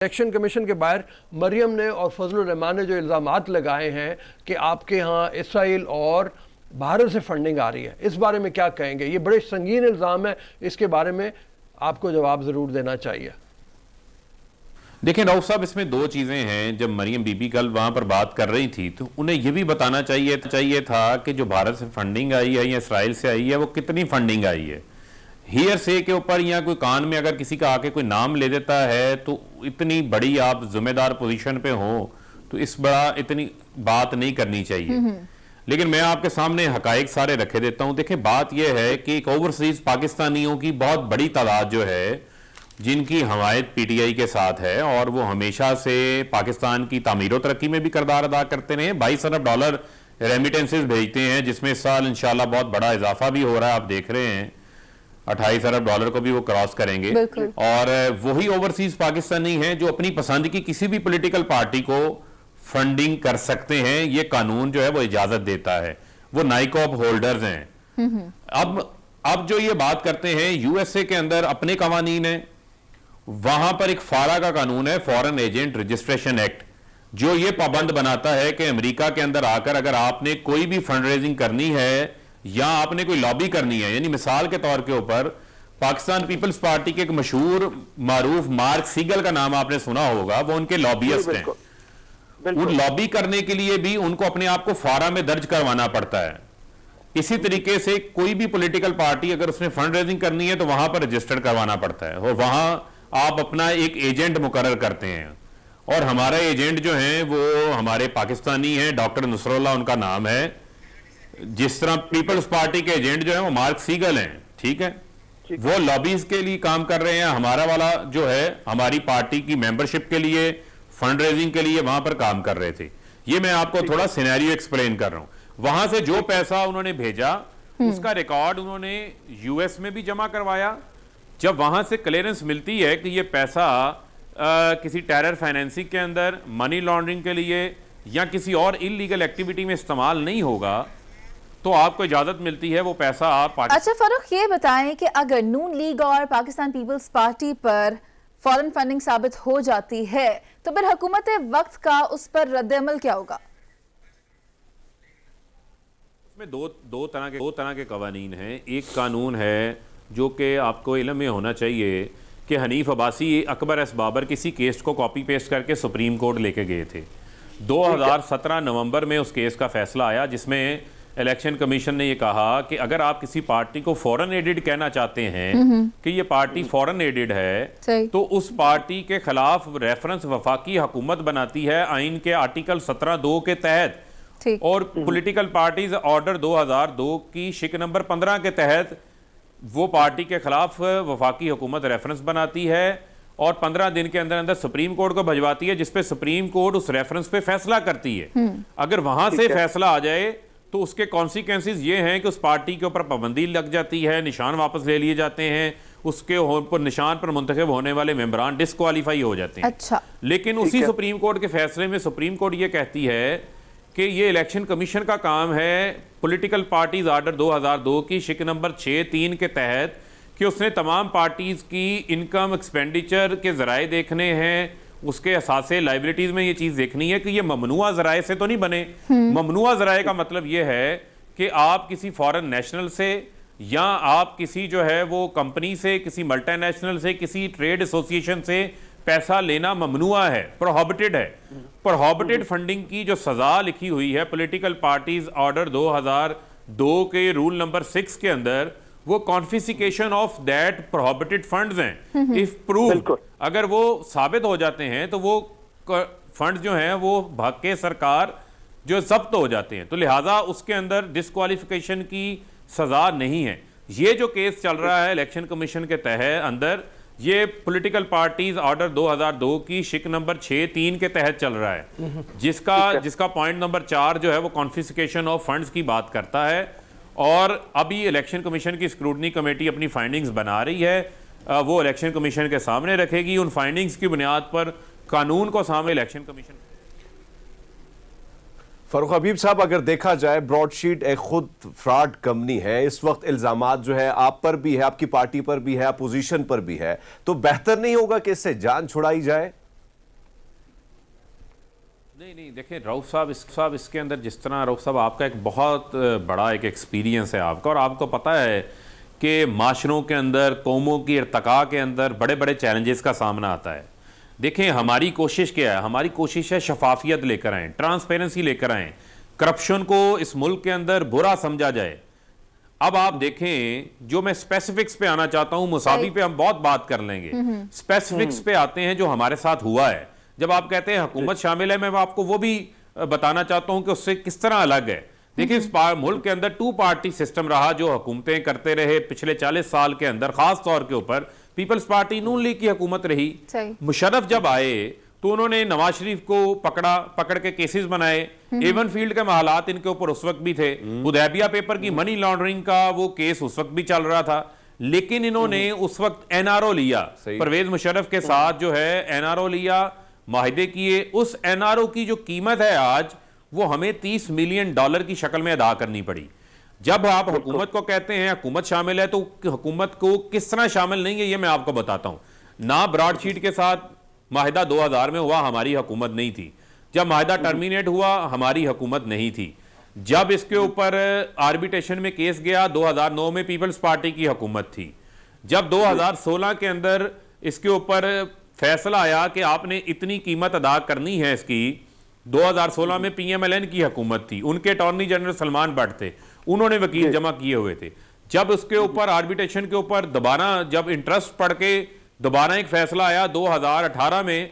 Election commission के बाहर मरियम ने और फजलुर रहमान ने जो इल्ज़ामात लगाए हैं कि आपके यहाँ इसराइल और भारत से फंडिंग आ रही है, इस बारे में क्या कहेंगे? ये बड़े संगीन इल्ज़ाम है, इसके बारे में आपको जवाब ज़रूर देना चाहिए। देखिए रऊफ साहब, इसमें दो चीज़ें हैं। जब मरियम बीबी कल वहाँ पर बात कर रही थी तो उन्हें यह भी बताना चाहिए था कि जो भारत से फंडिंग आई है या इसराइल से आई है वो कितनी फंडिंग आई है। हियर से के ऊपर या कोई कान में अगर किसी का आके कोई नाम ले देता है तो इतनी बड़ी आप जिम्मेदार पोजीशन पे हो तो इतनी बात नहीं करनी चाहिए। लेकिन मैं आपके सामने हकाइक सारे रखे देता हूं। देखिए बात यह है कि एक ओवरसीज पाकिस्तानियों की बहुत बड़ी तादाद जो है जिनकी हमायत पीटीआई के साथ है और वो हमेशा से पाकिस्तान की तामीर और तरक्की में भी किरदार अदा करते रहे। 22 अरब डॉलर रेमिटेंसेज भेजते हैं, जिसमें इस साल इंशाल्लाह बहुत बड़ा इजाफा भी हो रहा है। आप देख रहे हैं 28 अरब डॉलर को भी वो क्रॉस करेंगे। और वही ओवरसीज पाकिस्तानी हैं जो अपनी पसंद की किसी भी पॉलिटिकल पार्टी को फंडिंग कर सकते हैं। ये कानून जो है वो इजाजत देता है, वो नाइकॉब होल्डर्स हैं। अब जो ये बात करते हैं यूएसए के अंदर अपने कवानीन है, वहां पर एक फारा का कानून है, फॉरेन एजेंट रजिस्ट्रेशन एक्ट, जो ये पाबंद बनाता है कि अमेरिका के अंदर आकर अगर आपने कोई भी फंड रेजिंग करनी है या आपने कोई लॉबी करनी है, यानी मिसाल के तौर के ऊपर पाकिस्तान पीपल्स पार्टी के एक मशहूर मारूफ मार्क सीगल का नाम आपने सुना होगा, वो उनके लॉबियस्ट हैं। उन लॉबी करने के लिए भी उनको अपने आप को फारा में दर्ज करवाना पड़ता है। इसी तरीके से कोई भी पॉलिटिकल पार्टी अगर उसने फंड रेजिंग करनी है तो वहां पर रजिस्टर्ड करवाना पड़ता है और वहां आप अपना एक एजेंट मुकर्रर करते हैं। और हमारा एजेंट जो है वो हमारे पाकिस्तानी है, डॉक्टर नुसरुल्लाह उनका नाम है। जिस तरह पीपल्स पार्टी के एजेंट जो है वो मार्क सीगल हैं, ठीक है, वो लॉबीज के लिए काम कर रहे हैं। हमारा वाला जो है हमारी पार्टी की मेंबरशिप के लिए, फंड रेजिंग के लिए वहां पर काम कर रहे थे। ये मैं आपको थोड़ा सिनेरियो एक्सप्लेन कर रहा हूं। वहां से जो पैसा उन्होंने भेजा उसका रिकॉर्ड उन्होंने यूएस में भी जमा करवाया। जब वहां से क्लियरेंस मिलती है कि ये पैसा किसी टेरर फाइनेंसिंग के अंदर, मनी लॉन्ड्रिंग के लिए या किसी और इलीगल एक्टिविटी में इस्तेमाल नहीं होगा तो आपको इजाजत मिलती है वो पैसा आप अच्छा फारूक, ये बताएं कि अगर नून लीग और पाकिस्तान पीपल्स पार्टी पर फॉरेन फंडिंग साबित हो जाती है तो फिर हुकूमत वक्त का उस पर रद्द-ए-अमल क्या होगा? इसमें दो तरह के कवानीन हैं। एक कानून है जो कि आपको इल्म में होना चाहिए कि हनीफ अब्बासी अकबर एस बाबर किसी केस को कॉपी पेस्ट करके सुप्रीम कोर्ट लेके गए थे। 2017 नवंबर में उस केस का फैसला आया जिसमें इलेक्शन कमीशन ने यह कहा कि अगर आप किसी पार्टी को फॉरेन एडिड कहना चाहते हैं कि ये पार्टी फॉरेन एडिड है तो उस पार्टी के खिलाफ रेफरेंस वफाकी हुकूमत बनाती है आइन के आर्टिकल 17(2) के तहत और पॉलिटिकल पार्टीज ऑर्डर 2002 की शिक नंबर 15 के तहत वो पार्टी के खिलाफ वफाकी हुकूमत रेफरेंस बनाती है और 15 दिन के अंदर अंदर सुप्रीम कोर्ट को भिजवाती है, जिसपे सुप्रीम कोर्ट उस रेफरेंस पे फैसला करती है। अगर वहां से फैसला आ जाए तो उसके कॉन्सिक्वेंसेस ये हैं कि उस पार्टी के ऊपर पाबंदी लग जाती है, निशान वापस ले लिए जाते हैं, उसके निशान पर मुंतखब होने वाले मेंबरान डिस्क्वालीफाई हो जाते हैं। अच्छा। लेकिन उसी सुप्रीम कोर्ट के फैसले में सुप्रीम कोर्ट ये कहती है कि ये इलेक्शन कमीशन का काम है पॉलिटिकल पार्टीज ऑर्डर 2002 की शिक नंबर 6(3) के तहत कि उसने तमाम पार्टीज की इनकम एक्सपेंडिचर के जराए देखने हैं, उसके असासे लाइबिलिटीज में ये चीज देखनी है कि ये ममनुआ जराए से तो नहीं बने। ममनुआ जराए का मतलब ये है कि आप किसी फॉरेन नेशनल से या आप किसी जो है वो कंपनी से, किसी मल्टीनेशनल से, किसी ट्रेड एसोसिएशन से पैसा लेना ममनुआ है, प्रोहिबिटेड है। प्रोहिबिटेड फंडिंग की जो सजा लिखी हुई है पॉलिटिकल पार्टीज ऑर्डर 2002 के रूल नंबर 6 के अंदर, वो confiscation of that prohibited funds हैं। इफ प्रूव, अगर वो साबित हो जाते हैं तो वो फंड जो हैं वो भाग के सरकार जो जब्त हो जाते हैं, तो लिहाजा उसके अंदर डिस्क्वालिफिकेशन की सजा नहीं है। ये जो केस चल रहा है इलेक्शन कमीशन के तहत अंदर, ये पॉलिटिकल पार्टीज ऑर्डर 2002 की शिक नंबर 6(3) के तहत चल रहा है, जिसका पॉइंट नंबर 4 जो है वो कॉन्फिस्केशन ऑफ फंड्स की बात करता है। और अभी इलेक्शन कमीशन की स्क्रूटनी कमेटी अपनी फाइंडिंग्स बना रही है, वो इलेक्शन कमीशन के सामने रखेगी। उन फाइंडिंग्स की बुनियाद पर कानून को सामने इलेक्शन कमीशन। फरूख हबीब साहब, अगर देखा जाए ब्रॉडशीट एक खुद फ्रॉड कंपनी है, इस वक्त इल्जामात जो है आप पर भी है, आपकी पार्टी पर भी है, अपोजिशन पर भी है, तो बेहतर नहीं होगा कि इससे जान छुड़ाई जाए? नहीं देखिए रऊफ साहब इसके अंदर जिस तरह रऊफ साहब आपका एक बहुत बड़ा एक एक्सपीरियंस है आपका, और आपको पता है कि माशरों के अंदर कौमों की इर्तका के अंदर बड़े बड़े चैलेंजेस का सामना आता है। देखें हमारी कोशिश क्या है, हमारी कोशिश है शफाफियत लेकर आएँ, ट्रांसपेरेंसी लेकर आएँ, करप्शन को इस मुल्क के अंदर बुरा समझा जाए। अब आप देखें, जो मैं स्पेसिफिक्स पे आना चाहता हूं, मुसावी पे हम बहुत बात कर लेंगे, स्पेसिफिक्स पे आते हैं जो हमारे साथ हुआ है। जब आप कहते हैं हुकूमत शामिल है, मैं आपको वो भी बताना चाहता हूं कि उससे किस तरह अलग है। देखिए इस मुल्क के अंदर 2 पार्टी सिस्टम रहा जो हुकूमतें करते रहे पिछले 40 साल के अंदर, खास तौर के ऊपर पीपल्स पार्टी नून लीग की हुकूमत रही। मुशर्रफ जब आए तो उन्होंने नवाज शरीफ को पकड़ के केसेस बनाए। एवन फील्ड के हालात इनके ऊपर उस वक्त भी थे। हुदैबिया पेपर की मनी लॉन्ड्रिंग का वो केस उस वक्त भी चल रहा था, लेकिन इन्होंने उस वक्त एनआरओ लिया, परवेज मुशर्रफ के साथ जो है एनआरओ लिया, माहिदे किए। उस एनआरओ की जो कीमत है आज, वो हमें $30 मिलियन की शक्ल में अदा करनी पड़ी। जब आप हुकूमत को कहते हैं हुकूमत शामिल है, तो हुकूमत को किस तरह शामिल नहीं है ये मैं आपको बताता हूं। ना ब्रॉडशीट के साथ माहिदा 2000 में हुआ, हमारी हुकूमत नहीं थी। जब माहिदा टर्मिनेट हुआ, हमारी हुकूमत नहीं थी। जब इसके ऊपर आर्बिट्रेशन में केस गया, 2009 में पीपल्स पार्टी की हुकूमत थी। जब 2016 के अंदर इसके ऊपर फैसला आया कि आपने इतनी कीमत अदा करनी है इसकी, 2016 में PMLN की हुकूमत थी, उनके अटॉर्नी जनरल सलमान भट्ट थे, उन्होंने वकील जमा किए हुए थे। जब उसके ऊपर आर्बिट्रेशन के ऊपर दोबारा जब इंटरेस्ट पढ़ के दोबारा एक फैसला आया 2018 में,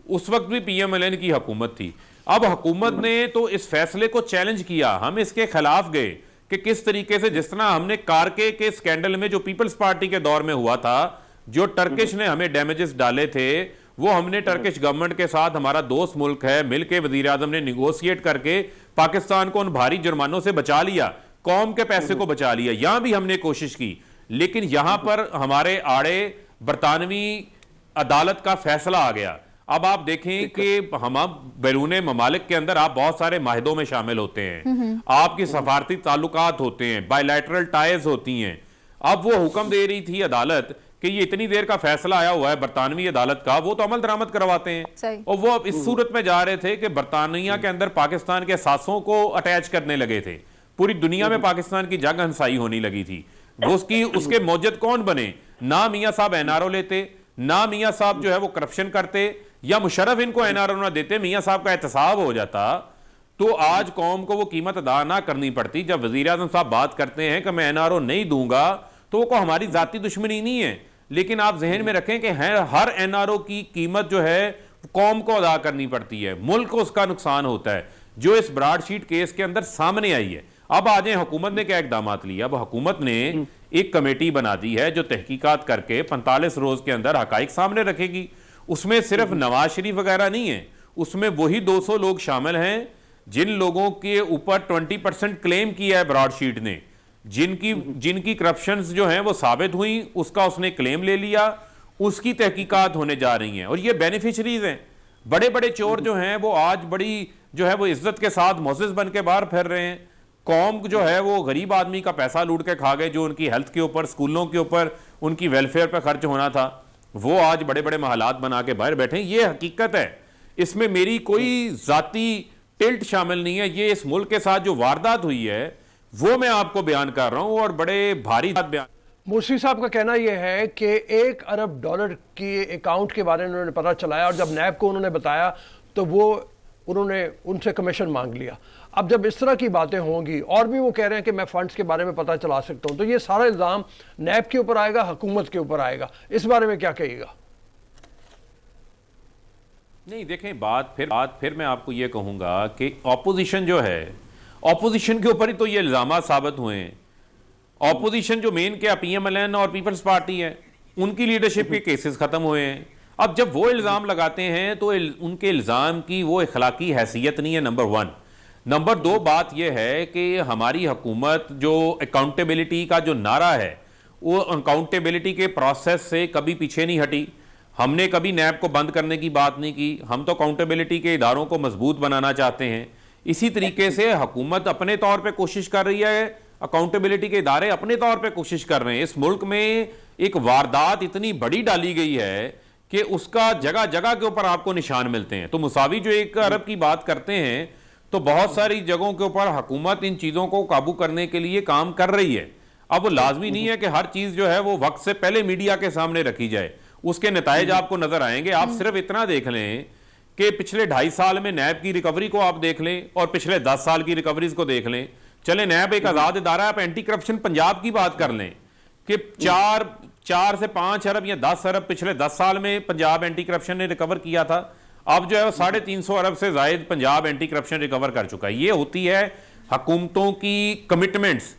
उस वक्त भी PMLN की हुकूमत थी। अब हुकूमत ने तो इस फैसले को चैलेंज किया, हम इसके खिलाफ गए कि किस तरीके से, जिस तरह हमने कारके के स्कैंडल में जो पीपल्स पार्टी के दौर में हुआ था, जो टर्किश ने हमें डैमेजेस डाले थे, वो हमने टर्किश गवर्नमेंट के साथ, हमारा दोस्त मुल्क है, मिलके वजीर आजम ने निगोशिएट करके पाकिस्तान को उन भारी जुर्मानों से बचा लिया, कौम के पैसे को बचा लिया। यहां भी हमने कोशिश की, लेकिन यहां पर हमारे आड़े बरतानवी अदालत का फैसला आ गया। अब आप देखें कि हम बैरूने ममालिक के अंदर आप बहुत सारे माहिदों में शामिल होते हैं, आपकी सफारती ताल्लुकात होते हैं, बायलैटरल टाइज होती हैं। अब वो हुक्म दे रही थी अदालत कि ये इतनी देर का फैसला आया हुआ है बरतानवी अदालत का, वो तो अमल दरामद करवाते हैं। और वो इस सूरत में जा रहे थे कि बरतानिया के अंदर पाकिस्तान के सासों को अटैच करने लगे थे, पूरी दुनिया में पाकिस्तान की जग हंसाई होने लगी थी। वो उसके मौजद कौन बने? ना मियां साहब एनआरओ लेते, ना मियां साहब जो है वो करप्शन करते, या मुशर्रफ इनको एनआरओ ना देते, मियां साहब का एहतसाब हो जाता, तो आज कौम को वो कीमत अदा ना करनी पड़ती। जब वजीर आजम साहब बात करते हैं कि मैं एनआरओ नहीं दूंगा, तो वो हमारी जाती दुश्मनी नहीं है, लेकिन आप जहन में रखें कि हर एनआरओ की कीमत जो है कौम को अदा करनी पड़ती है, मुल्क को उसका नुकसान होता है, जो इस ब्रॉडशीट केस के अंदर सामने आई है। अब आ जाए हुकूमत ने क्या इकदाम लिए। अब हुकूमत ने एक कमेटी बना दी है जो तहकीकात करके 45 रोज के अंदर हकाइक सामने रखेगी। उसमें सिर्फ नवाज शरीफ वगैरह नहीं है, उसमें वही 200 लोग शामिल हैं जिन लोगों के ऊपर 20% क्लेम किया है ब्रॉडशीट ने, जिनकी करप्शंस जो हैं वो साबित हुई, उसका उसने क्लेम ले लिया, उसकी तहकीकात होने जा रही हैं। और ये बेनिफिशरीज हैं, बड़े बड़े चोर जो हैं वो आज बड़ी जो है वो इज्जत के साथ मोअज़्ज़िज़ बन के बाहर फिर रहे हैं। कौम जो है वो गरीब आदमी का पैसा लूट के खा गए, जो उनकी हेल्थ के ऊपर, स्कूलों के ऊपर, उनकी वेलफेयर पर खर्च होना था, वो आज बड़े बड़े महलात बना के बाहर बैठे। ये हकीकत है, इसमें मेरी कोई जाती टिल्ट शामिल नहीं है। ये इस मुल्क के साथ जो वारदात हुई है वो मैं आपको बयान कर रहा हूं, और बड़े भारी बयान। मूसी साहब का कहना यह है कि $1 अरब के अकाउंट के बारे में उन्होंने पता चलाया, और जब नैब को उन्होंने बताया तो वो उन्होंने उनसे कमीशन मांग लिया। अब जब इस तरह की बातें होंगी, और भी वो कह रहे हैं कि मैं फंड्स के बारे में पता चला सकता हूं, तो ये सारा इल्ज़ाम नैब के ऊपर आएगा, हुकूमत के ऊपर आएगा। इस बारे में क्या कहिएगा? नहीं देखें, बात फिर मैं आपको ये कहूंगा कि ऑपोजिशन जो है, ऑपोजिशन के ऊपर ही तो ये इल्जाम साबित हुए हैं। ऑपोजिशन जो मेन क्या PMLN और पीपल्स पार्टी है, उनकी लीडरशिप के केसेस खत्म हुए हैं। अब जब वो इल्जाम लगाते हैं तो उनके इल्जाम की वो इखलाकी हैसियत नहीं है, नंबर 1। नंबर 2 बात यह है कि हमारी हुकूमत जो अकाउंटेबिलिटी का जो नारा है, वो अकाउंटेबिलिटी के प्रोसेस से कभी पीछे नहीं हटी। हमने कभी नैब को बंद करने की बात नहीं की, हम तो अकाउंटेबिलिटी के इदारों को मजबूत बनाना चाहते हैं। इसी तरीके से हुकूमत अपने तौर पे कोशिश कर रही है, अकाउंटेबिलिटी के इदारे अपने तौर पे कोशिश कर रहे हैं। इस मुल्क में एक वारदात इतनी बड़ी डाली गई है कि उसका जगह जगह के ऊपर आपको निशान मिलते हैं। तो मुसावी जो 1 अरब की बात करते हैं, तो बहुत सारी जगहों के ऊपर हुकूमत इन चीजों को काबू करने के लिए काम कर रही है। अब वो लाजमी नहीं है कि हर चीज जो है वो वक्त से पहले मीडिया के सामने रखी जाए, उसके नताइज आपको नजर आएंगे। आप सिर्फ इतना देख लें कि पिछले 2.5 साल में नैब की रिकवरी को आप देख लें और पिछले 10 साल की रिकवरीज को देख लें। चले नैब एक आजाद इदारा, आप एंटी करप्शन पंजाब की बात कर लें कि 4 से 5 अरब या 10 अरब पिछले 10 साल में पंजाब एंटी करप्शन ने रिकवर किया था। अब जो है 350 अरब से जायद पंजाब एंटी करप्शन रिकवर कर चुका है। ये होती है हुकूमतों की कमिटमेंट्स